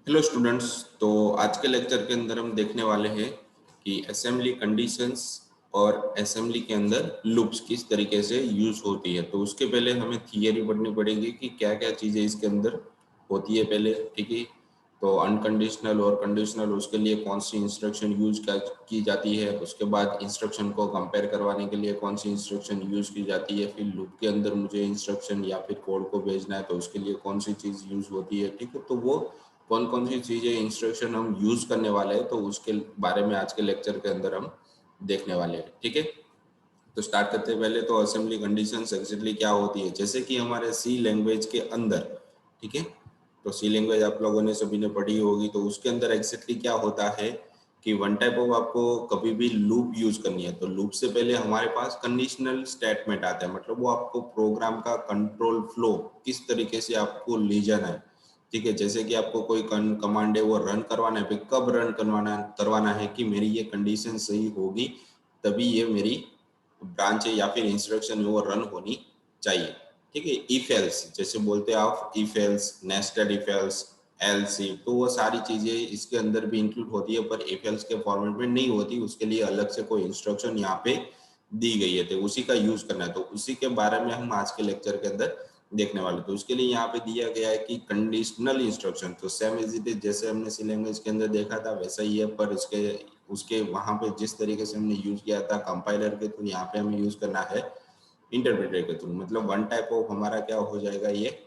Hello students. तो आज के लेक्चर के अंदर हम देखने वाले हैं कि असेंबली कंडीशंस और असेंबली के अंदर लूप्स किस तरीके से यूज होती है। तो उसके पहले हमें थियरी पढ़नी पड़ेगी कि क्या क्या चीज़ें इसके अंदर होती है पहले, ठीक है। तो अनकंडीशनल और कंडीशनल, उसके लिए कौन सी इंस्ट्रक्शन यूज की जाती है, उसके बाद इंस्ट्रक्शन को कंपेयर करवाने के लिए कौन सी इंस्ट्रक्शन यूज की जाती है, फिर लूप के अंदर मुझे इंस्ट्रक्शन या फिर कोड को भेजना है तो उसके लिए कौन सी चीज़ यूज होती है, ठीक है। तो वो कौन कौन सी चीजें इंस्ट्रक्शन हम यूज करने वाले हैं तो उसके बारे में आज के लेक्चर के अंदर हम देखने वाले हैं, ठीक है। तो स्टार्ट करते हैं। पहले तो असेंबली कंडीशंस एक्जेक्टली क्या होती है, जैसे कि हमारे सी लैंग्वेज के अंदर, ठीक है। तो सी लैंग्वेज आप लोगों ने सभी ने पढ़ी होगी। तो उसके अंदर एक्जेक्टली क्या होता है कि वन टाइप ऑफ आपको कभी भी लूप यूज करनी है तो लूप से पहले हमारे पास कंडीशनल स्टेटमेंट आता है, मतलब वो आपको प्रोग्राम का कंट्रोल फ्लो किस तरीके से आपको ले जाना है, ठीक है। जैसे कि आपको कोई कमांड है वो रन करवाना है, फिर कब रन करवाना है कि मेरी ये कंडीशन सही होगी तभी ये मेरी ब्रांच है या फिर इंस्ट्रक्शन है वो रन होनी चाहिए, ठीक है। इफ एल्स जैसे बोलते हैं आप, if else, nested if else, else if, तो वो सारी चीजें इसके अंदर भी इंक्लूड होती है, पर इफ एल्स के फॉर्मेट में नहीं होती। उसके लिए अलग से कोई इंस्ट्रक्शन यहाँ पे दी गई है तो उसी का यूज करना है। तो उसी के बारे में हम आज के लेक्चर के अंदर देखने वाले। तो उसके लिए यहाँ पे दिया गया है कि कंडीशनल इंस्ट्रक्शन, तो सेम एज इट इज जैसे हमने सी लैंग्वेज के अंदर देखा था वैसा ही है, पर इसके उसके वहां पे जिस तरीके से हमने यूज किया था कंपाइलर के थ्रू, यहाँ पे हमें यूज करना है इंटरप्रेटर के थ्रू। मतलब वन टाइप ऑफ हमारा क्या हो जाएगा, ये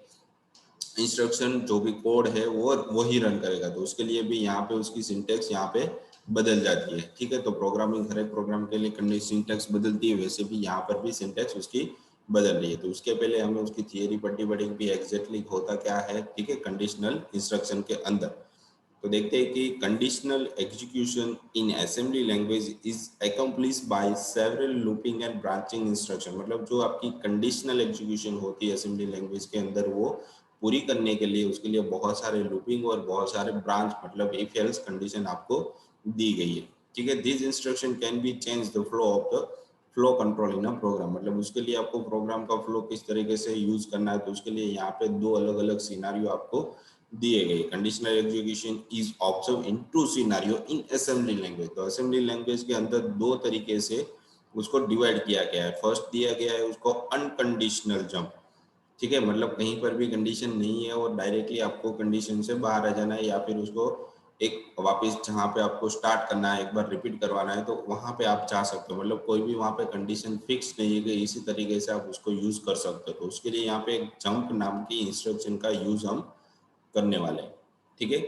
इंस्ट्रक्शन जो भी कोड है वो ही रन करेगा। तो उसके लिए भी यहाँ पे उसकी सिंटेक्स यहाँ पे बदल जाती है, ठीक है। तो प्रोग्रामिंग, हर एक प्रोग्राम के लिए सिंटेक्स बदलती है, वैसे भी यहाँ पर भी सिंटेक्स उसकी बदल रही है। तो उसके पहले हमें उसकी थियरी पढ़नी पड़ेगी भी एग्जैक्टली होता क्या है, ठीक है, कंडीशनल इंस्ट्रक्शन के अंदर। तो देखते हैं कि conditional execution in assembly language is accomplish by several looping and branching instruction. मतलब जो आपकी कंडीशनल एग्जीक्यूशन होती है असेंबली लैंग्वेज के अंदर वो पूरी करने के लिए उसके लिए बहुत सारे लूपिंग और बहुत सारे ब्रांच, मतलब इफ एल्स कंडीशन आपको दी गई है, ठीक है। This instruction can be change the flow of the flow control in a program. मतलब उसके लिए आपको प्रोग्राम का फ्लो किस तरीके से यूज करना है तो उसके लिए यहाँ पे दो अलग अलग सिनारियो आपको दिए गए। Conditional execution is observe in two scenario in assembly language. तो असेंबली लैंग्वेज के अंदर दो तरीके से उसको डिवाइड किया गया है। फर्स्ट दिया गया है उसको अनकंडीशनल जंप, ठीक है। मतलब कहीं पर भी कंडीशन नहीं है और डायरेक्टली आपको कंडीशन से बाहर आ जाना है या फिर उसको एक वापस जहाँ पे आपको स्टार्ट करना है एक बार रिपीट करवाना है तो वहाँ पे आप जा सकते हो। मतलब कोई भी वहाँ पे कंडीशन फिक्स नहीं है कि इसी तरीके से आप उसको यूज कर सकते हो। तो उसके लिए यहाँ पे एक जंप नाम की इंस्ट्रक्शन का यूज हम करने वाले हैं, ठीक है।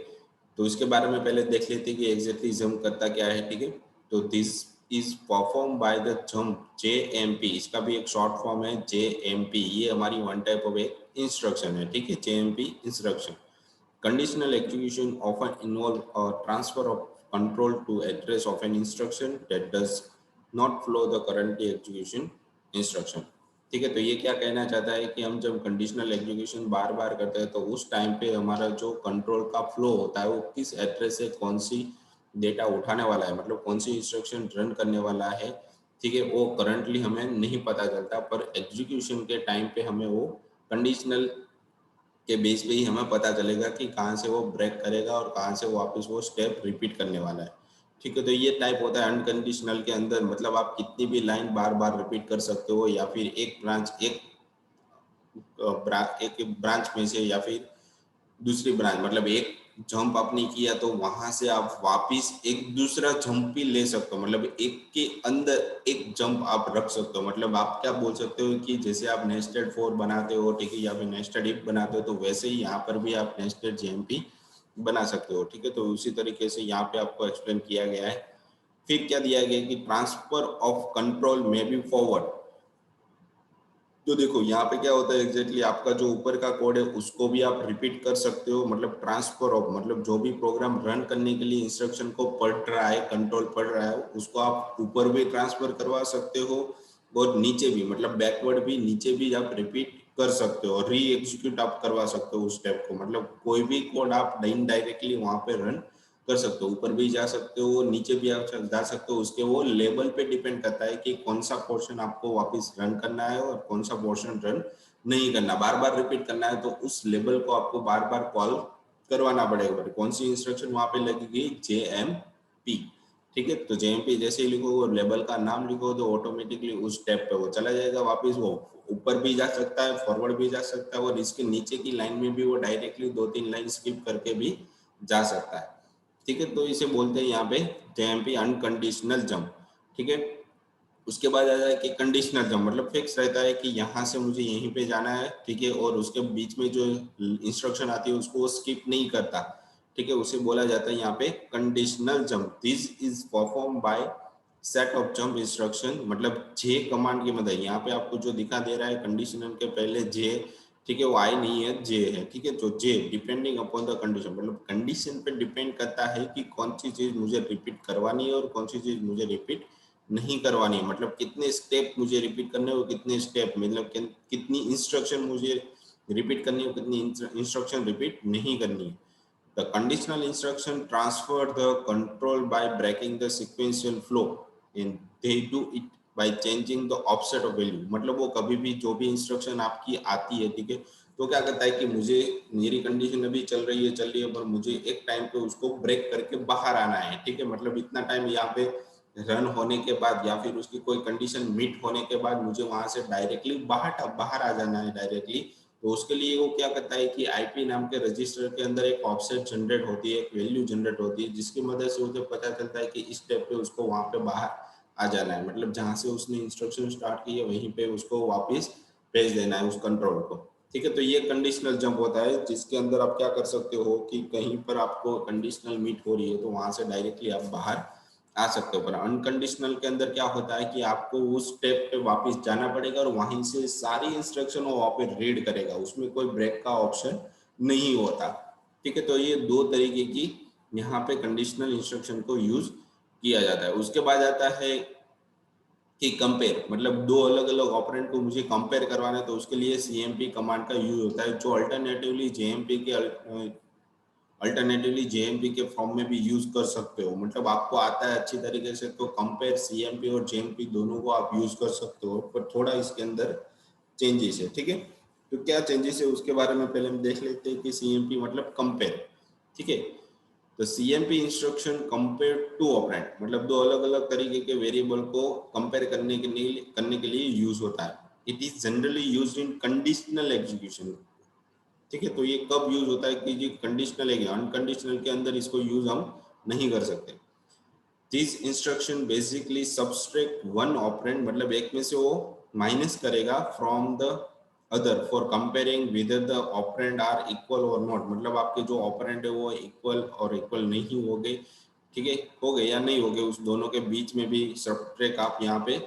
तो इसके बारे में पहले देख लेते हैं कि एग्जैक्टली जंप करता क्या है, ठीक है। तो this is perform by the jump JMP, इसका भी एक शॉर्ट फॉर्म है JMP। ये हमारी वन टाइप ऑफ एक इंस्ट्रक्शन है, ठीक है, JMP instruction. Conditional execution often involve a transfer of control to address of an instruction that does not follow the currently execution instruction, ठीक है। तो ये क्या कहना चाहता है कि हम जब कंडीशनल एग्जीक्यूशन बार बार करते हैं तो उस टाइम पे हमारा जो कंट्रोल का फ्लो होता है वो किस एड्रेस से कौन सी डेटा उठाने वाला है, मतलब कौन सी इंस्ट्रक्शन रन करने वाला है, ठीक है, वो करंटली हमें नहीं पता चलता, पर एग्जीक्यूशन के टाइम पे हमें वो कंडीशनल के बेस पे ही हमें पता चलेगा कि कहाँ से वो ब्रेक करेगा और कहाँ से वापस वो स्टेप रिपीट करने वाला है, ठीक है। तो ये टाइप होता है अनकंडीशनल के अंदर। मतलब आप कितनी भी लाइन बार बार रिपीट कर सकते हो या फिर एक ब्रांच एक ब्रांच में से या फिर दूसरी ब्रांच, मतलब एक जंप आपने किया तो वहां से आप वापिस एक दूसरा जंप भी ले सकते हो। मतलब एक के अंदर एक जंप आप रख सकते हो। मतलब आप क्या बोल सकते हो कि जैसे आप नेस्टेड फोर बनाते हो, ठीक है, या फिर नेस्टेड इफ बनाते हो, तो वैसे ही यहाँ पर भी आप नेस्टेड जेएमपी बना सकते हो, ठीक है। तो उसी तरीके से यहाँ पे आपको एक्सप्लेन किया गया है। फिर क्या दिया गया कि ट्रांसफर ऑफ कंट्रोल में बी फॉरवर्ड। तो देखो यहाँ पे क्या होता है एग्जैक्टली आपका जो ऊपर का कोड है उसको भी आप रिपीट कर सकते हो। मतलब ट्रांसफर ऑफ, मतलब जो भी प्रोग्राम रन करने के लिए इंस्ट्रक्शन को पढ़ रहा है, कंट्रोल पढ़ रहा है, उसको आप ऊपर भी ट्रांसफर करवा सकते हो और नीचे भी, मतलब बैकवर्ड भी नीचे भी आप रिपीट कर सकते हो और री एग्जीक्यूट आप करवा सकते हो उस स्टेप को। मतलब कोई भी कोड आप इनडायरेक्टली वहां पे रन कर सकते हो, ऊपर भी जा सकते हो नीचे भी आप जा सकते हो। उसके वो लेवल पे डिपेंड करता है कि कौन सा पोर्शन आपको वापस रन करना है और कौन सा पोर्शन रन नहीं करना, बार बार रिपीट करना है, तो उस लेवल को आपको बार बार कॉल करवाना पड़ेगा। कौन सी इंस्ट्रक्शन वहां पे लगेगी? JMP। ठीक है, तो JMP जैसे ही लिखो, लेबल का नाम लिखो, तो ऑटोमेटिकली उस स्टेप पे वो चला जाएगा वापस। वो ऊपर भी जा सकता है, फॉरवर्ड भी जा सकता है, और इसके नीचे की लाइन में भी वो डायरेक्टली 2-3 लाइन स्किप करके भी जा सकता है। ठीक है, तो इसे बोलते हैं यहाँ पे JMP अनकंडीशनल जंप। ठीक है, उसके बाद आ जाए कि कंडीशनल जंप, मतलब फिक्स रहता है कि यहाँ से मुझे यहीं पे जाना है। ठीक है, और उसके बीच में जो इंस्ट्रक्शन आती है उसको स्किप नहीं करता। ठीक है, उसे बोला जाता है यहाँ पे conditional jump. This is perform by set of jump instruction, मतलब जे कमांड की मदद। यहाँ पे आपको जो दिखा दे रहा है कंडीशनल के पहले जे, ठीक है, वो आई नहीं है, जे है। ठीक है, तो जे डिपेंडिंग अपॉन द कंडीशन, मतलब कंडीशन पे डिपेंड करता है कि कौन सी चीज मुझे रिपीट करवानी है और कौन सी चीज मुझे रिपीट नहीं करवानी है। मतलब कितने स्टेप मुझे रिपीट करने हो, कितने स्टेप, मतलब कितनी इंस्ट्रक्शन मुझे रिपीट करनी हो, कितनी इंस्ट्रक्शन रिपीट नहीं करनी है। The conditional instruction transfer the control by breaking the sequential flow and they do it by changing the offset of value. मतलब वो कभी भी जो भी इंस्ट्रक्शन आपकी आती है, ठीक है, तो क्या करता है कि मुझे, मेरी कंडीशन अभी चल रही है, पर मुझे एक टाइम पे उसको ब्रेक करके बाहर आना है। ठीक है, मतलब इतना टाइम यहाँ पे रन होने के बाद या फिर उसकी कोई कंडीशन मीट होने के बाद मुझे वहां से डायरेक्टली बाहर बाहर आ जाना है डायरेक्टली। तो उसके लिए वो क्या करता है कि आईपी नाम के रजिस्टर के अंदर एक ऑफसेट जनरेट होती है, एक वैल्यू जनरेट होती है, जिसकी मदद से उसे पता चलता है कि इस स्टेप पे उसको वहां पे बाहर आ जाना है। मतलब जहां से उसने इंस्ट्रक्शन स्टार्ट की है वहीं पे उसको वापस भेज देना है उस कंट्रोल को। ठीक है, तो ये कंडीशनल जंप होता है, जिसके अंदर आप क्या कर सकते हो कि कहीं पर आपको कंडीशनल मीट हो रही है तो वहां से डायरेक्टली आप बाहर आ सकते हो। पर अनकंडीशनल के अंदर क्या होता है कि आपको उस स्टेप पे वापस जाना पड़ेगा और वहीं से सारी इंस्ट्रक्शन वो वहां पे रीड करेगा, उसमें कोई ब्रेक का ऑप्शन नहीं होता। ठीक है, तो ये दो तरीके की यहाँ पे कंडीशनल इंस्ट्रक्शन को यूज किया जाता है। उसके बाद आता है कि कंपेयर, मतलब दो अलग अलग ऑपरेंड को मुझे कंपेयर करवाना है, तो उसके लिए CMP कमांड का यूज होता है, जो अल्टरनेटिवली JMP के फॉर्म में भी यूज कर सकते हो। मतलब आपको आता है अच्छी तरीके से, तो कंपेयर CMP और JMP दोनों को आप यूज कर सकते हो, पर थोड़ा इसके अंदर चेंजेस है। ठीक है, तो क्या चेंजेस है उसके बारे में पहले हम देख लेते हैं कि CMP मतलब कंपेयर। ठीक है, तो CMP instruction compare two operand, मतलब दो अलग अलग तरीके के वेरिएबल को कंपेयर करने के लिए यूज होता है। It is generally used in conditional execution. ठीक है, तो ये कब यूज होता है कि ये कंडीशनल है, अनकंडीशनल के अंदर इसको यूज हम नहीं कर सकते। This instruction basically subtract one operand, मतलब एक में से वो माइनस करेगा from the other for comparing whether the operand are equal और नॉट। मतलब आपके जो ऑपरेंड है वो इक्वल और इक्वल नहीं हो गए, ठीक है, हो गए या नहीं हो गए, उस दोनों के बीच में भी सबट्रैक्ट आप यहाँ पे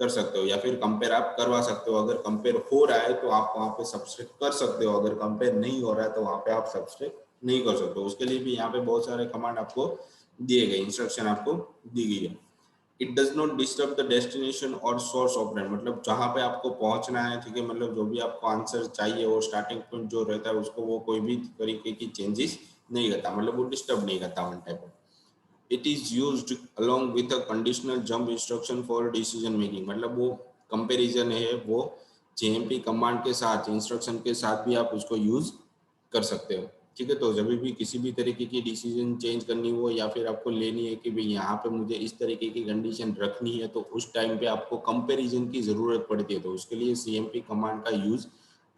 कर सकते हो, या फिर कंपेयर आप करवा सकते हो। अगर कंपेयर हो रहा है तो आप वहाँ पे सबट्रैक्ट कर सकते हो, अगर कंपेयर नहीं हो रहा है तो वहाँ पे आप सबट्रैक्ट नहीं कर सकते हो। उसके लिए भी यहाँ पे बहुत सारे कमांड आपको दिए गए, इंस्ट्रक्शन आपको दी गई है। It does not disturb the destination और सोर्स ऑपरेंड, मतलब जहाँ पे आपको पहुंचना है, ठीक है, मतलब जो भी आपको आंसर चाहिए और स्टार्टिंग पॉइंट जो रहता है उसको वो कोई भी तरीके की चेंजेस नहीं करता, मतलब वो डिस्टर्ब नहीं करता one type of. It is used along with a conditional jump instruction for decision making, मतलब वो कंपैरिजन है वो JMP कमांड के साथ, इंस्ट्रक्शन के साथ भी आप उसको यूज कर सकते हो। ठीक है, तो जब भी किसी भी तरीके की डिसीजन चेंज करनी हो या फिर आपको लेनी है कि भाई यहाँ पे मुझे इस तरीके की कंडीशन रखनी है, तो उस टाइम पे आपको कंपैरिजन की जरूरत पड़ती है, तो उसके लिए CMP कमांड का यूज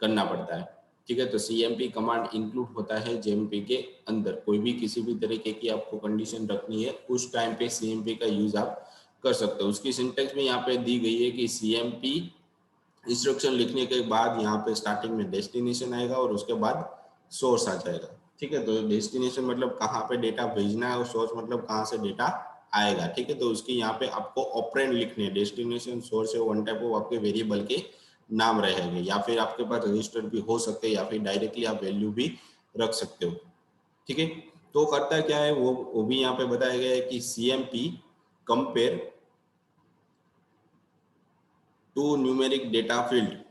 करना पड़ता है। ठीक है, तो CMP कमांड इंक्लूड होता है JMP के अंदर। कोई भी किसी भी तरीके की आपको कंडीशन रखनी है उस टाइम पे CMP का यूज आप कर सकते हो। उसकी सिंटेक्स में यहाँ पे दी गई है कि CMP इंस्ट्रक्शन लिखने के बाद यहाँ पे स्टार्टिंग में डेस्टिनेशन आएगा और उसके बाद सोर्स आ जाएगा। ठीक है, तो डेस्टिनेशन मतलब कहाँ पे डेटा भेजना है और सोर्स मतलब कहाँ से डेटा आएगा। ठीक है, तो उसकी यहाँ पे आपको ऑपरेंड लिखने, डेस्टिनेशन, सोर्स है, वन टाइप ऑफ आपके वेरिएबल के नाम रहेंगे, या फिर आपके पास रजिस्टर भी हो सकते हैं या फिर डायरेक्टली आप वैल्यू भी रख सकते हो। ठीक है, तो करता क्या है वो भी यहाँ पे बताया गया है कि CMP compare two numeric data field.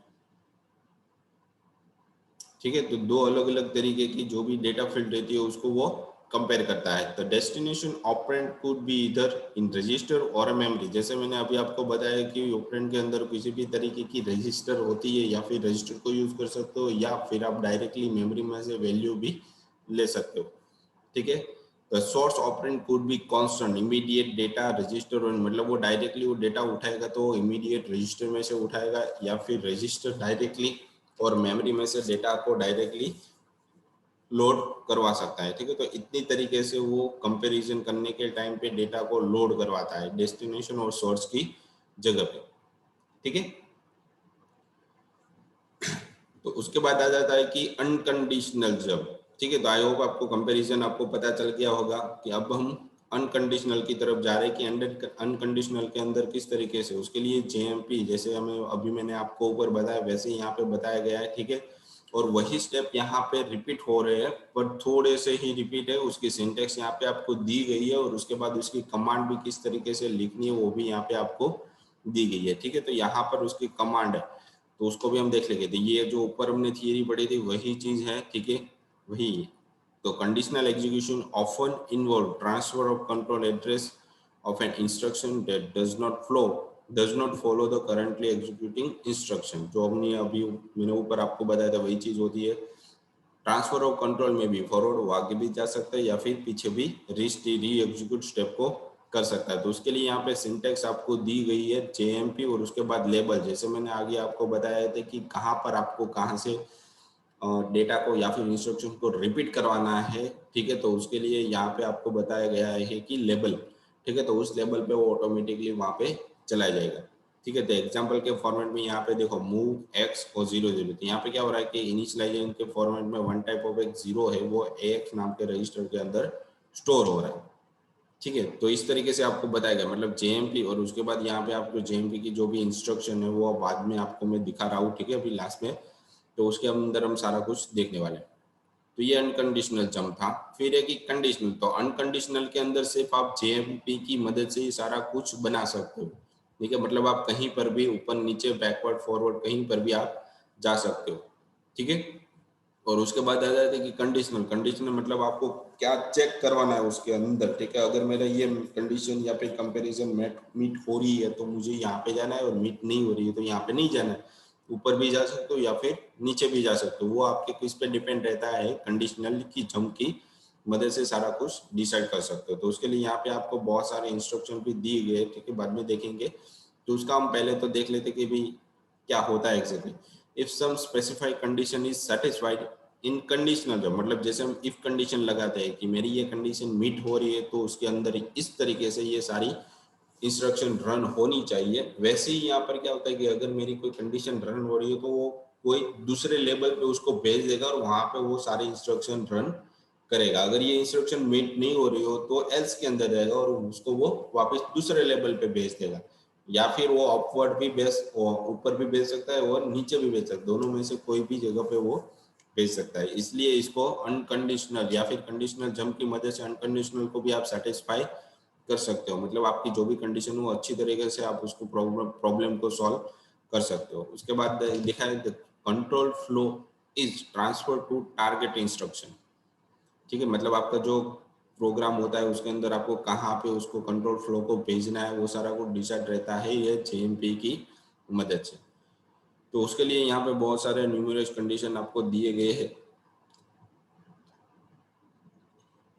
ठीक है, तो दो अलग अलग तरीके की जो भी डेटा फील्ड रहती है उसको वो कंपेयर करता है। तो डेस्टिनेशन ऑपरेंड कुड बी इधर इन रजिस्टर और मेमोरी, जैसे मैंने अभी आपको बताया कि ऑपरेंड के अंदर किसी भी तरीके की रजिस्टर होती है या फिर रजिस्टर को यूज कर सकते हो, या फिर आप डायरेक्टली मेमोरी में से वैल्यू भी ले सकते हो, ठीक है। The source operand could be constant, immediate data register, मतलब वो डायरेक्टली वो डेटा उठाएगा तो इमीडिएट रजिस्टर में से उठाएगा, या फिर रजिस्टर डायरेक्टली और मेमोरी में से डेटा को डायरेक्टली लोड करवा सकता है, ठीक है। तो इतनी तरीके से वो कंपैरिजन करने के टाइम पे डेटा को लोड करवाता है डेस्टिनेशन और सोर्स की जगह पे, ठीक है। तो उसके बाद आ जाता है कि अनकंडीशनल जब, ठीक है। तो आई होप आपको कंपैरिजन आपको पता चल गया होगा कि अब हम अनकंडीशनल की तरफ जा रहे हैं कि अंडर अनकंडीशनल के अंदर किस तरीके से उसके लिए जेएमपी जैसे हमें अभी मैंने आपको ऊपर बताया वैसे यहाँ पे बताया गया है, ठीक है। और वही स्टेप यहाँ पे रिपीट हो रहे हैं, पर थोड़े से ही रिपीट है। उसकी सिंटेक्स यहाँ पे आपको दी गई है और उसके बाद उसकी कमांड भी किस तरीके से लिखनी है वो भी यहाँ पे आपको दी गई है, ठीक है। तो यहाँ पर उसकी कमांड है तो उसको भी हम देख लेंगे। तो ये जो ऊपर हमने थियरी पढ़ी थी वही चीज है, ठीक है, वही है। तो conditional execution often involve transfer of control address of an instruction that does not follow the currently executing instruction. जो हमने अभी मैंने ऊपर आपको बताया था वही चीज होती है। ट्रांसफर ऑफ कंट्रोल में भी फॉरवर्ड वो आगे भी जा सकता है या फिर पीछे भी री एग्जीक्यूट स्टेप को कर सकता है। तो उसके लिए यहाँ पे सिंटेक्स आपको दी गई है जेएमपी और उसके बाद लेबल, जैसे मैंने आगे आपको बताया था कि कहाँ पर आपको कहाँ से डेटा को या फिर इंस्ट्रक्शन को रिपीट करवाना है, ठीक है। तो उसके लिए यहाँ पे आपको बताया गया है कि लेबल, ठीक है। तो उस लेबल पे वो ऑटोमेटिकली वहाँ पे चला जाएगा, ठीक है। तो एग्जांपल के फॉर्मेट में यहाँ पे देखो मूव एक्स और 0 0, तो यहाँ पे क्या हो रहा है कि इनिशियलाइजेशन के फॉर्मेट में वन टाइप ऑफ एक 0 है वो एक्स नाम के रजिस्टर के अंदर स्टोर हो रहा है, ठीक है। तो इस तरीके से आपको बताया गया, मतलब जेएमपी और उसके बाद यहाँ पे आपको जेएमपी की जो भी इंस्ट्रक्शन है वो बाद में आपको मैं दिखा रहा हूँ, ठीक है, अभी लास्ट में। तो उसके अंदर हम सारा कुछ देखने वाले हैं। तो ये अनकंडीशनल जंप था। फिर है कि कंडीशनल, तो अनकंडीशनल के अंदर सिर्फ आप जेएमपी की मदद से ही सारा कुछ बना सकते हो, ठीक है। मतलब आप कहीं पर भी ऊपर नीचे बैकवर्ड फॉरवर्ड कहीं पर भी आप जा सकते हो, ठीक है। और उसके बाद आ जाता है कि कंडीशनल, कंडीशनल मतलब आपको क्या चेक करवाना है उसके अंदर, ठीक है। अगर मेरा ये कंडीशन या फिर कंपैरिजन मीट हो रही है तो मुझे यहाँ पे जाना है और मीट नहीं हो रही है तो यहाँ पे नहीं जाना है। ऊपर भी जा सकते हो या फिर नीचे भी जा सकते हो, वो आपके किस पे डिपेंड रहता है। कंडीशनल की जंप की मदद से सारा कुछ डिसाइड कर सकते हो। तो उसके लिए यहाँ पे आपको बहुत सारे इंस्ट्रक्शन भी दिए गए, ठीक है, बाद में देखेंगे। तो उसका हम पहले तो देख लेते कि भाई क्या होता है exactly. If some specified condition is satisfied in conditional jump, मतलब जैसे हम इफ कंडीशन लगाते हैं कि मेरी ये कंडीशन मीट हो रही है तो उसके अंदर इस तरीके से ये सारी इंस्ट्रक्शन रन होनी चाहिए। वैसे ही यहाँ पर क्या होता है कि अगर मेरी कोई कंडीशन रन हो रही है तो वो कोई दूसरे लेवल पे उसको भेज देगा और वहां पे वो सारे इंस्ट्रक्शन रन करेगा। अगर ये इंस्ट्रक्शन मीट नहीं हो रही हो तो एल्स के अंदर रहेगा और उसको वो वापस दूसरे लेवल पे भेज देगा, या फिर वो अपवर्ड भी भेज, ऊपर भी भेज सकता है और नीचे भी भेज सकता है, दोनों में से कोई भी जगह पे वो भेज सकता है। इसलिए इसको अनकंडीशनल या फिर कंडीशनल जंप की मदद से अनकंडीशनल को भी आप सेटिस्फाई कर सकते हो। मतलब आपकी जो भी कंडीशन हो अच्छी तरीके से आप उसको प्रॉब्लम को सॉल्व कर सकते हो। उसके बाद लिखा है control flow is transfer to target instruction, ठीक है। मतलब आपका जो प्रोग्राम होता है उसके अंदर आपको कहाँ पे उसको कंट्रोल फ्लो को भेजना है वो सारा कुछ डिसाइड रहता है ये जेएमपी की मदद से। तो उसके लिए यहाँ पे बहुत सारे न्यूमरस कंडीशन आपको दिए गए हैं।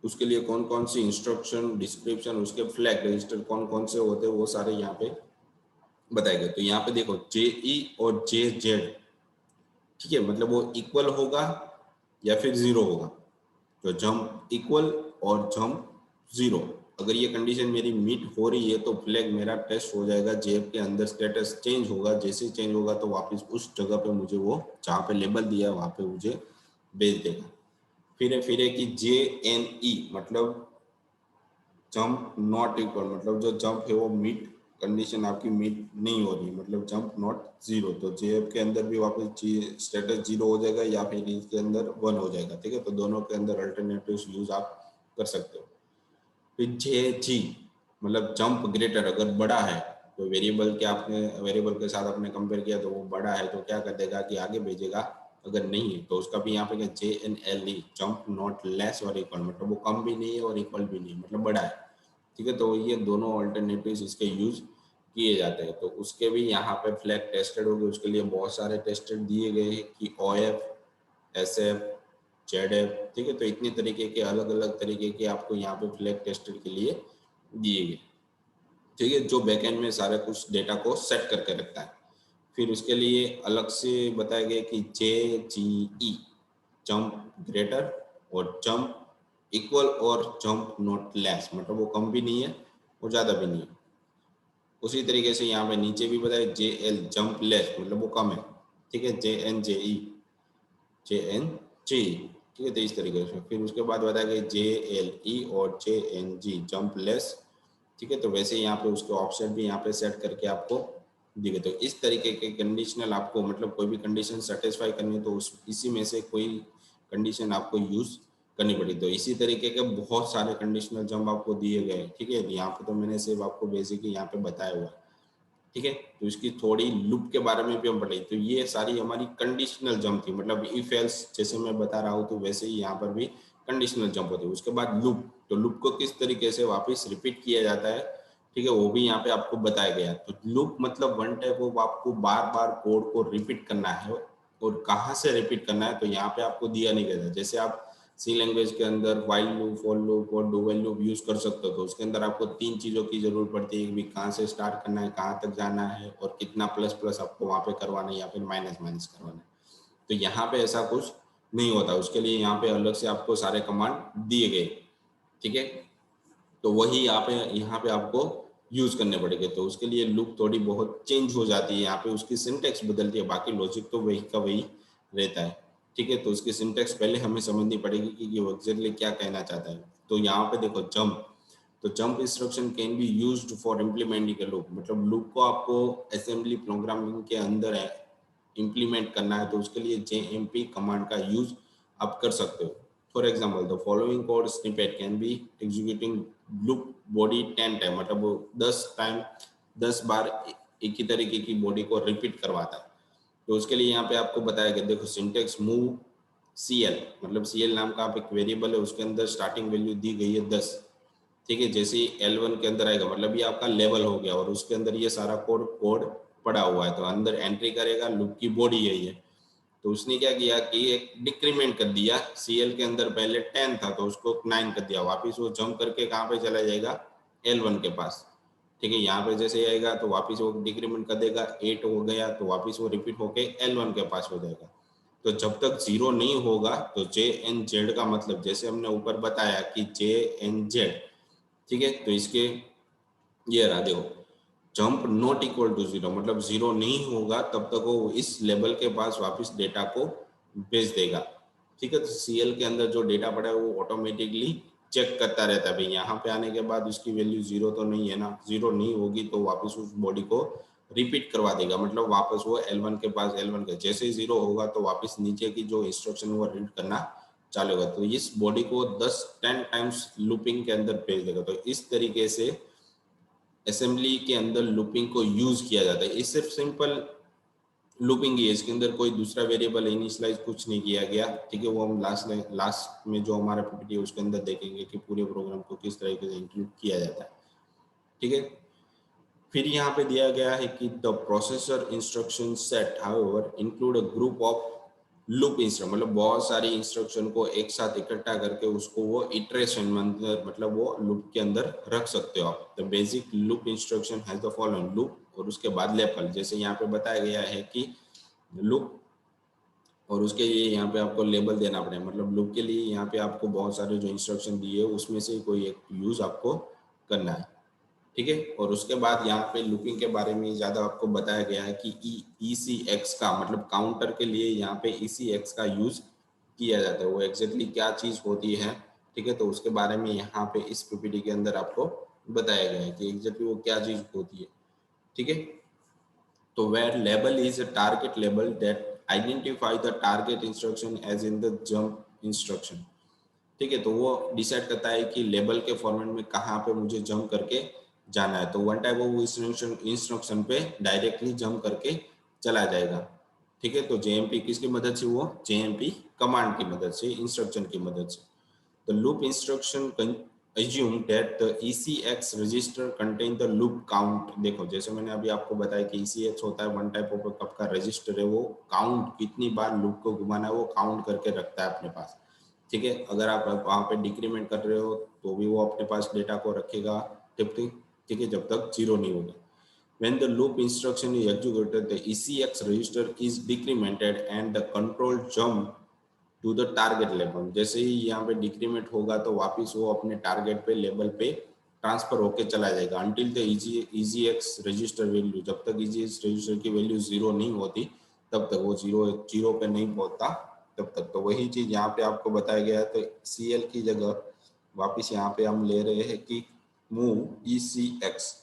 उसके लिए कौन कौन सी इंस्ट्रक्शन डिस्क्रिप्शन उसके फ्लैग रजिस्टर कौन कौन से होते हैं वो सारे यहाँ पे बताए गए। तो यहाँ पे देखो JE और JZ, ठीक है, मतलब वो इक्वल होगा या फिर जीरो होगा। तो जंप इक्वल और जंप जीरो, अगर ये कंडीशन मेरी मीट हो रही है तो फ्लैग मेरा टेस्ट हो जाएगा, जेब के अंदर स्टेटस चेंज होगा, जैसे चेंज होगा तो वापस उस जगह पे मुझे वो जहाँ पे लेबल दिया है वहाँ पे मुझे भेज देगा। फिर है कि JNE मतलब जंप नॉट इक्वल, मतलब जो जंप है वो मीट कंडीशन आपकी मीट नहीं हो रही, मतलब जंप नॉट जीरो, तो जेएफ के अंदर भी वापस स्टेटस जीरो हो जाएगा या फिर इसके अंदर 1 हो जाएगा, ठीक है। तो दोनों के अंदर अल्टरनेटिव यूज आप कर सकते हो। फिर JG मतलब जंप ग्रेटर, अगर बड़ा है तो वेरिएबल के आपने वेरिएबल के साथ आपने कंपेयर किया तो वो बड़ा है तो क्या कर देगा कि आगे भेजेगा, अगर नहीं है तो उसका भी यहाँ पे क्या JNLE जंप नॉट लेस और इक्वल, मतलब वो कम भी नहीं है और इक्वल भी नहीं है, मतलब बड़ा है, ठीक है। तो ये दोनों ऑल्टरनेटिव्स इसके यूज किए जाते हैं। तो उसके भी यहाँ पे फ्लैग टेस्टेड होगी, उसके लिए बहुत सारे टेस्टेड दिए गए हैं कि OF SF ZF, ठीक है। तो इतने तरीके के अलग अलग तरीके के आपको यहाँ पे फ्लैग टेस्टर के लिए दिए गए, ठीक है, जो बैकएंड में सारा कुछ डेटा को सेट करके रखता है। फिर उसके लिए अलग से बताया गया कि JGE, जंप ग्रेटर और जंप इक्वल और जंप नॉट लेस, मतलब वो कम भी नहीं है और ज़्यादा भी नहीं है। उसी तरीके से यहाँ पे नीचे भी बताया JL, जंप लेस, मतलब वो कम है, ठीक है। JNJE, ठीक है। तो इस तरीके से फिर उसके बाद बताया गया JLE और JNG, जंप लेस, ठीक है। तो वैसे यहाँ पे उसके ऑप्शन भी यहाँ पे सेट करके आपको दी गई। तो इस तरीके के कंडीशनल आपको, मतलब कोई भी कंडीशन सेटिस्फाई करनी तो उस इसी में से कोई कंडीशन आपको यूज करनी पड़ी। तो इसी तरीके के बहुत सारे कंडीशनल जंप आपको दिए गए, ठीक है। यहाँ पे तो मैंने सिर्फ आपको बेसिकली यहाँ पे बताया हुआ है, ठीक है। तो इसकी थोड़ी लूप के बारे में भी हम पढ़े। तो ये सारी हमारी कंडीशनल जंप थी, मतलब इफ एल्स जैसे मैं बता रहा हूँ तो वैसे ही यहाँ पर भी कंडीशनल जंप होती है। उसके बाद लूप, तो लूप को किस तरीके से वापस रिपीट किया जाता है, ठीक है, वो भी यहाँ पे आपको बताया गया। तो लूप मतलब वन टाइप ऑफ आपको बार बार कोड को रिपीट करना है, और कहाँ से रिपीट करना है तो यहाँ पे आपको दिया नहीं गया था। जैसे आप सी लैंग्वेज के अंदर व्हाइल लूप, फॉर लूप और डू व्हाइल लूप यूज कर सकते हो, तो उसके अंदर आपको 3 चीजों की जरूरत पड़ती है कि कहाँ से स्टार्ट करना है, कहाँ तक जाना है, और कितना प्लस प्लस आपको वहाँ पे करवाना है या फिर माइनस माइनस करवाना है। तो यहाँ पे ऐसा कुछ नहीं होता, उसके लिए यहाँ पे अलग से आपको सारे कमांड दिए गए, ठीक है। तो वही यहाँ पे आपको यूज करने पड़ेंगे। तो उसके लिए लूप थोड़ी बहुत चेंज हो जाती है, यहाँ पे उसकी सिंटेक्स बदलती है, बाकी लॉजिक तो वही का वही रहता है, ठीक है। तो उसकी सिंटेक्स पहले हमें समझनी पड़ेगी कि वो एग्जैक्टली क्या कहना चाहता है। तो यहाँ पे देखो जंप, तो jump instruction can be used for implementing A loop, मतलब लूप को आपको असेंबली प्रोग्रामिंग के अंदर इम्प्लीमेंट करना है तो उसके लिए JMP कमांड का यूज आप कर सकते हो। For example the following code snippet can be executing loop body 10 time, मतलब वो 10 बार एक ही तरीके की बॉडी को रिपीट करवाता है। तो उसके लिए यहाँ पे आपको बताया गया, देखो सिंटेक्स मूव CL, मतलब CL नाम का आप एक वेरिएबल है, उसके अंदर स्टार्टिंग वैल्यू दी गई है 10, ठीक है। जैसे ही L1 के अंदर आएगा मतलब ये आपका लेवल हो गया, और उसके अंदर ये सारा कोड पड़ा हुआ है, तो अंदर एंट्री करेगा, लूप की बॉडी यही है। तो उसने क्या किया कि एक डिक्रीमेंट कर दिया, CL के अंदर पहले 10 था तो उसको 9 कर दिया, वापिस वो जंप करके कहाँ पे चला जाएगा, L1 के पास, ठीक है। यहाँ पे जैसे आएगा तो वापिस वो डिक्रीमेंट कर देगा, 8 हो गया तो वापिस वो रिपीट होके L1 के पास हो जाएगा। तो जब तक 0 नहीं होगा तो JNZ का मतलब जैसे हमने ऊपर बताया कि JNZ, ठीक है। तो इसके ये रहा देखो, जंप नॉट इक्वल टू 0, मतलब 0 नहीं होगा तब तक वो इस लेवल के पास वापस डेटा को भेज देगा, ठीक है। तो CL के अंदर जो डेटा पड़ा है वो ऑटोमेटिकली चेक करता रहता है, भाई यहाँ पे आने के बाद उसकी वैल्यू 0 तो नहीं है ना, 0 नहीं होगी तो वापस उस बॉडी को रिपीट करवा देगा, मतलब वापस वो L1 के पास, L1 के जैसे ही 0 होगा तो वापस नीचे की जो इंस्ट्रक्शन वो रीड करना चालू होगा। तो इस बॉडी को 10 टाइम्स लूपिंग के अंदर भेज देगा। तो इस तरीके से असेंबली के अंदर लूपिंग को यूज किया जाता है। ये सिर्फ सिंपल लूपिंग ही है, इसके अंदर कोई दूसरा वेरिएबल इनिशियलाइज कुछ नहीं किया गया, ठीक है। वो हम लास्ट में जो हमारा PPT है उसके अंदर देखेंगे कि पूरे प्रोग्राम को किस तरीके से इंक्लूड किया जाता है, ठीक है। फिर यहाँ पे दिया गया है कि the processor instruction set however include a group of loop instruction, मतलब बहुत सारी इंस्ट्रक्शन को एक साथ इकट्ठा करके उसको वो इटरेशन मतलब वो लूप के अंदर रख सकते हो आप। The basic loop instruction has the following loop, और उसके बाद लेबल, जैसे यहाँ पे बताया गया है कि लूप, और उसके लिए यहाँ पे आपको लेबल देना पड़ेगा, मतलब लूप के लिए यहाँ पे आपको बहुत सारे जो इंस्ट्रक्शन दिए उसमें से कोई एक यूज आपको करना है, ठीक है। और उसके बाद यहाँ पे लूपिंग के बारे में ज़्यादा आपको बताया गया है कि ECX का मतलब काउंटर के लिए यहाँ पे ECX का यूज किया जाता है, वो एग्जैक्टली क्या चीज़ होती है, ठीक है। तो उसके बारे में यहाँ पे इस PPT के अंदर आपको बताया गया है कि एग्जैक्टली वो क्या चीज़ होती है, ठीक है। तो where label is a target label that identify the target instruction as in the jump instruction, ठीक है। तो वो डिसाइड करता है कि लेबल के फॉर्मेट में कहाँ पे मुझे जंप करके जाना है। तो वन टाइप वो इंस्ट्रक्शन पे डायरेक्टली जंप करके चला जाएगा, ठीक है। तो JMP किसकी मदद से, वो JMP कमांड की मदद से, इंस्ट्रक्शन की मदद से। The loop instruction assume that the ECX register contain the loop count, देखो जैसे मैंने अभी आपको बताया कि ECX होता है वन टाइप ऑफ आपका रजिस्टर है, वो काउंट कितनी बार लूप को घुमाना है वो काउंट करके रखता है अपने पास। ठीक है। अगर आप वहाँ पे डिक्रीमेंट कर रहे हो तो भी वो अपने पास डेटा को रखेगा ठीक है, जब तक 0 नहीं होगा। When the loop instruction is executed, the ECX register is decremented and the control jump to the target level। जैसे ही यहाँ पे डिक्रीमेंट होगा तो वापस वो अपने टारगेट पे लेवल पे ट्रांसफर होके चला जाएगा until the ECX register value, जब तक ECX रजिस्टर की वैल्यू 0 नहीं होती तब तक वो जीरो पे नहीं पहुंचता तब तक। तो वही चीज यहाँ पे आपको बताया गया है। तो CL की जगह वापस यहाँ पे हम ले रहे हैं कि मूव ECX,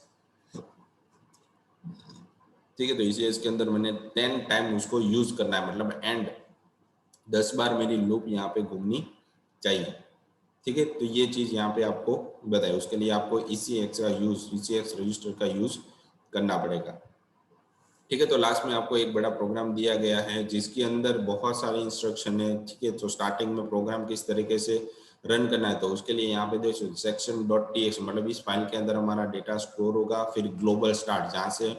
ठीक है। तो ECX के अंदर मैंने 10 टाइम उसको यूज करना है, मतलब एंड 10 बार मेरी लूप यहाँ पे घूमनी चाहिए, ठीक है। तो ये चीज यहाँ पे आपको बताए, उसके लिए आपको ECX का यूज, ECX रजिस्टर का यूज करना पड़ेगा, ठीक है। तो लास्ट में आपको एक बड़ा प्रोग्राम दिया गया है जिसके अंदर बहुत सारे इंस्ट्रक्शन है, ठीक है। तो स्टार्टिंग में प्रोग्राम किस तरीके से रन करना है, तो उसके लिए यहाँ पे देखो section.txt, मतलब इस फाइल के अंदर हमारा डेटा स्टोर होगा। फिर ग्लोबल स्टार्ट, जहाँ से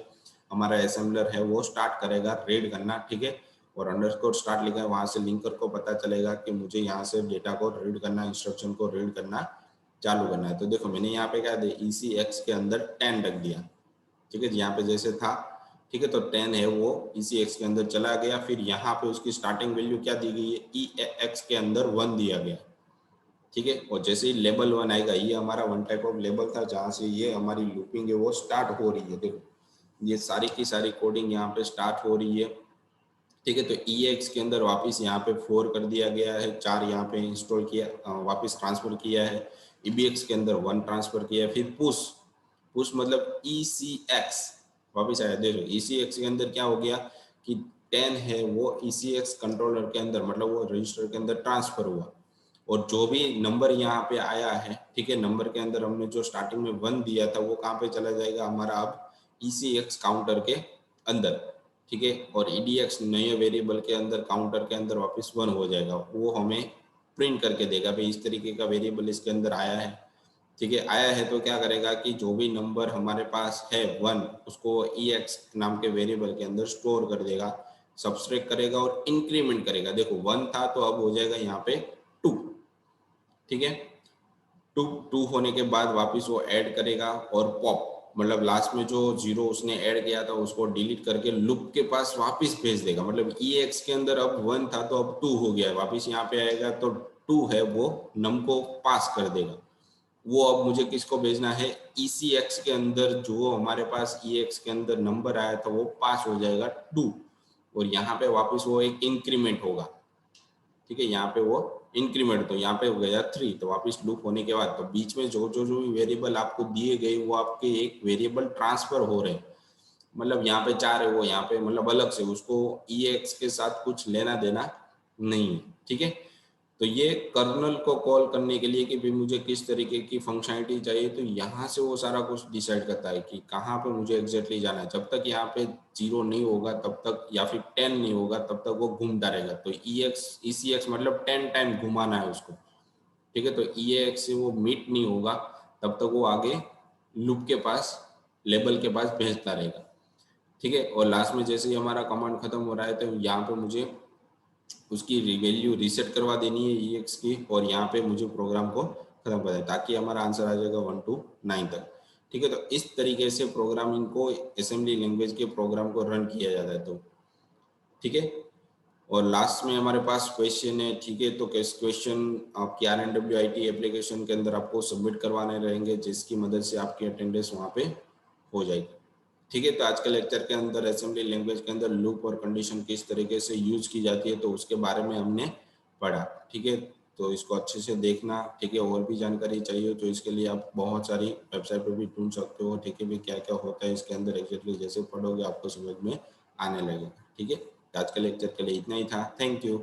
हमारा असेंबलर है वो स्टार्ट करेगा रीड करना, ठीक है। और अंडरस्कोर स्टार्ट लिखा है, वहां से लिंकर को पता चलेगा कि मुझे यहाँ से डेटा को रीड करना, इंस्ट्रक्शन को रीड करना चालू करना है। तो देखो मैंने यहाँ पे क्या दिया, ECX के अंदर 10 रख दिया, ठीक है। यहाँ पे जैसे था, ठीक है। तो 10 है वो ECX के अंदर चला गया। फिर यहाँ पे उसकी स्टार्टिंग वैल्यू क्या दी गई है, EX के अंदर 1 दिया गया, ठीक है। और जैसे ही लेवल 1 आएगा, ये हमारा वन टाइप ऑफ लेवल था जहां से ये हमारी लूपिंग है वो स्टार्ट हो रही है। देखो ये सारी की सारी कोडिंग यहाँ पे स्टार्ट हो रही है, ठीक है। तो EX के अंदर वापस यहाँ पे 4 कर दिया गया है, 4 यहाँ पे इंस्टॉल किया, वापस ट्रांसफर किया है। EBX के अंदर 1 ट्रांसफर किया है। फिर पुश मतलब ECX वापस आया। देखो ECX के अंदर क्या हो गया कि 10 है वो ECX कंट्रोलर के अंदर, मतलब वो रजिस्टर के अंदर ट्रांसफर हुआ। और जो भी नंबर यहाँ पे आया है, ठीक है, नंबर के अंदर हमने जो स्टार्टिंग में 1 दिया था वो कहाँ पे चला जाएगा हमारा अब ECX काउंटर के अंदर, ठीक है। और EDX नए वेरिएबल के अंदर, काउंटर के अंदर वापस 1 हो जाएगा, वो हमें प्रिंट करके देगा भाई इस तरीके का वेरिएबल इसके अंदर आया है, ठीक है। आया है तो क्या करेगा कि जो भी नंबर हमारे पास है 1, उसको EX नाम के वेरिएबल के अंदर स्टोर कर देगा, सब्सट्रैक्ट करेगा और इंक्रीमेंट करेगा। देखो 1 था तो अब हो जाएगा यहाँ पे 2, ठीक है। 2 होने के बाद वापस वो ऐड करेगा और पॉप, मतलब लास्ट में जो 0 उसने ऐड किया था उसको डिलीट करके लूप के पास वापस भेज देगा। मतलब EX के अंदर अब 1 था तो अब 2 हो गया है, वापस यहाँ पे आएगा तो 2 है वो नम को पास कर देगा। वो अब मुझे किसको भेजना है, ECX के अंदर जो हमारे पास EX के अंदर नंबर आया था वो पास हो जाएगा 2, और यहाँ पे वापस वो एक इंक्रीमेंट होगा, ठीक है। यहाँ पे वो इंक्रीमेंट, तो यहाँ पे हो गया 3, तो वापस लूप होने के बाद तो बीच में जो जो जो वेरिएबल आपको दिए गए वो आपके एक वेरिएबल ट्रांसफर हो रहे हैं। मतलब यहाँ पे 4 है वो यहाँ पे मतलब अलग से, उसको EX के साथ कुछ लेना देना नहीं है, ठीक है। तो ये कर्नल को कॉल करने के लिए कि भी मुझे किस तरीके की फंक्शनलिटी चाहिए, तो यहाँ से वो सारा कुछ डिसाइड करता है कि कहाँ पे मुझे एग्जैक्टली जाना है। जब तक यहाँ पे 0 नहीं होगा तब तक, या फिर 10 नहीं होगा तब तक वो घूमता रहेगा। तो ECX मतलब 10 टाइम घुमाना है उसको, ठीक है। तो EAX से वो मीट नहीं होगा तब तक वो आगे लूप के पास, लेबल के पास भेजता रहेगा, ठीक है। और लास्ट में जैसे ही हमारा कमांड खत्म हो रहा है तो यहाँ पे मुझे उसकी वैल्यू रीसेट करवा देनी है EX की, और यहाँ पे मुझे प्रोग्राम को खत्म कर दें ताकि हमारा आंसर आ जाएगा 1 to 9 तक, ठीक है। तो इस तरीके से प्रोग्रामिंग को, असेंबली लैंग्वेज के प्रोग्राम को रन किया जाता है, तो ठीक है। और लास्ट में हमारे पास क्वेश्चन है, ठीक है। तो क्वेश्चन आपकी RNWIT एप्लीकेशन के अंदर आपको सबमिट करवाने रहेंगे जिसकी मदद से आपकी अटेंडेंस वहाँ पे हो जाएगी, ठीक है। तो आज के लेक्चर के अंदर असेंबली लैंग्वेज के अंदर लूप और कंडीशन किस तरीके से यूज की जाती है तो उसके बारे में हमने पढ़ा, ठीक है। तो इसको अच्छे से देखना, ठीक है। और भी जानकारी चाहिए तो इसके लिए आप बहुत सारी वेबसाइट पे भी ढूंढ सकते हो, ठीक है। भी क्या क्या होता है इसके अंदर एग्जैक्टली, जैसे पढ़ोगे आपको समझ में आने लगेगा, ठीक है। तो आज के लेक्चर के लिए इतना ही था। Thank you.